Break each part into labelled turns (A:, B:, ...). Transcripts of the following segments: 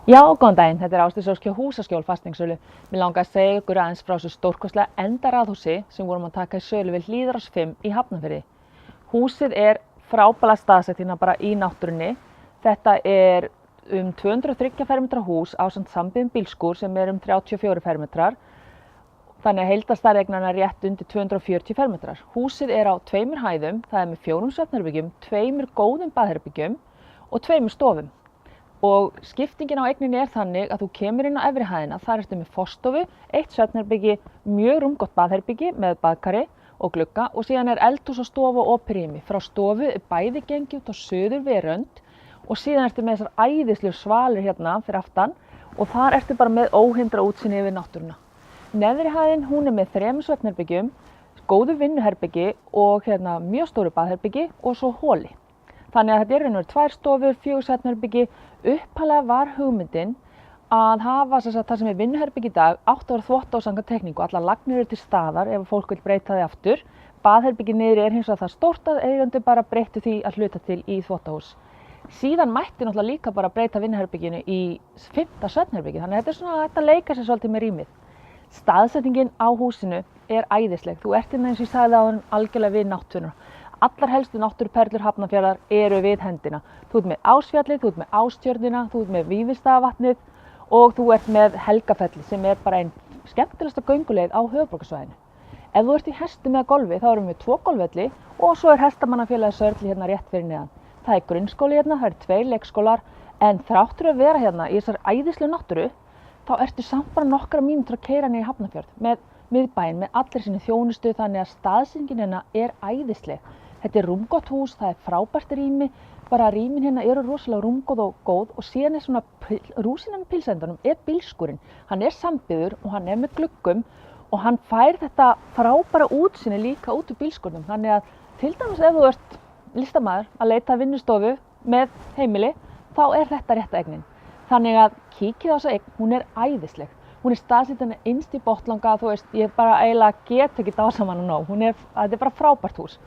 A: Já, góðan daginn, þetta Ásdís Ósk hjá Húsaskjól fastegngsölu. Mér langaði að segja ykkur aðeins frá þessu stórkostlega endaraðhúsi sem vorum að taka í sölu við Hlíðarás 5 í Hafnarfirði. Húsið er frábærlega staðsett hérna bara í náttúrunni. Þetta er 203 fermetra hús ásamt sambyggðum bílskúr sem er 34 fermetrar. Þannig að heildarstærð eignanna er rétt undir 240 fermetrar. Húsið er á 2 hæðum, það er með 4 svefnherbergjum, 2 góðum baðherbergjum og 2 stofum. Og skiptingin á eigninni er þannig að þú kemur inn á efri hæðina, þar ertu með forstofu, 1 svefnherbyggi, mjög rúmgott baðherbyggi með baðkari og glugga og síðan er eldhús og stofa og opinrými. Frá stofu er bæði gengið út á suður verönd og síðan ertu með þessar æðislegu svalir hérna fyrir aftan og þar ertu bara með óhindrað útsýni yfir náttúruna. Neðri hæðin hún er með 3 svefnherbyggjum, góðu vinnuherbyggi og mjög stóru baðherbyggi og svo hóli. Þannig að þetta er raunverulega 2 stofur, 4 svefnherbyggi. Upphaflega var hugmyndin að hafa það sem er vinnuherbyggi í dag átt að vera þvotta og samkvæmt tekníku. Allar lagnir eru til staðar ef fólk vil breyta því aftur. Baðherbyggi niðri er hins vegar það stórt að eigendur bara breyttu því að hluta til í þvottahús. Síðan mætti náttúrulega líka bara breyta vinnuherbygginu í 5. svefnherbyggi. Þannig að þetta er svona að þetta leika sér svolítið með rýmið. Staðsetningin á húsinu er æðisleg. Þú ert eins og ég sagði áðan algjörlega við náttúruna. Allar helstu náttúruperlur Hafnarfjarðar eru við hendina. Þú ert með Ásfjallið, þú ert með Ástjörnina, þú ert með Vífilsstaðavatnið og þú ert með Helgafelli sem er bara einn skemmtilegasta gönguleið á höfuðborgarsvæðinu. Ef þú ert í hestum eða golfi þá erum við 2 golfvelli og svo er hestamannafélagið Sörli hérna rétt fyrir neðan. Það er grunnskóli hérna, það eru 2 leikskólar en þráttur að vera hérna í þessar æðislegu náttúru þá ertu samt bara nokkra mínútur að keyra niður í Hafnarfjörð með miðbæinn með allir sinni þjónustu þannig að staðsetningin hérna er æðisleg. Þetta er rúmgott hús, það er frábært rými, bara rýmin hérna eru rosalega rúmgóð og góð og síðan er svona rúsinan í pilsendanum er bílskúrinn. Hann er sambyggður og hann er með gluggum og hann fær þetta frábæra útsýni líka út úr bílskúrnum. Þannig að til dæmis ef þú ert listamaður að leita vinnustofu með heimili þá er þetta rétta eignin. Þannig að kíkið á þessa eign, hún er æðisleg. Hún er staðsett hérna innst í Botnlanga, þú veist, ég bara eiginlega get ekki dásaman og nóg. Þetta er bara frábært hús.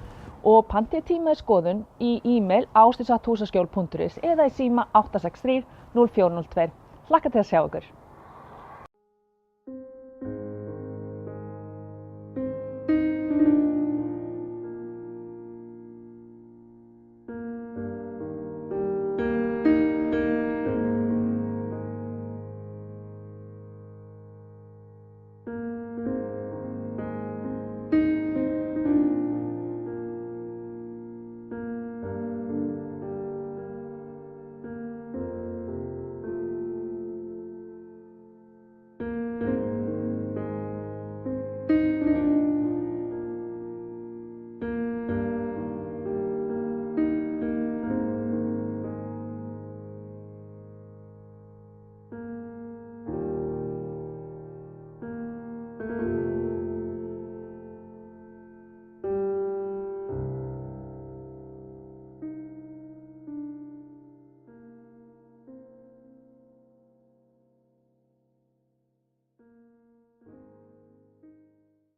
A: Og pantið tíma í skoðun í e-mail ásdís@husaskjol.is eða í síma 863 0402. Hlakka til að sjá ykkur.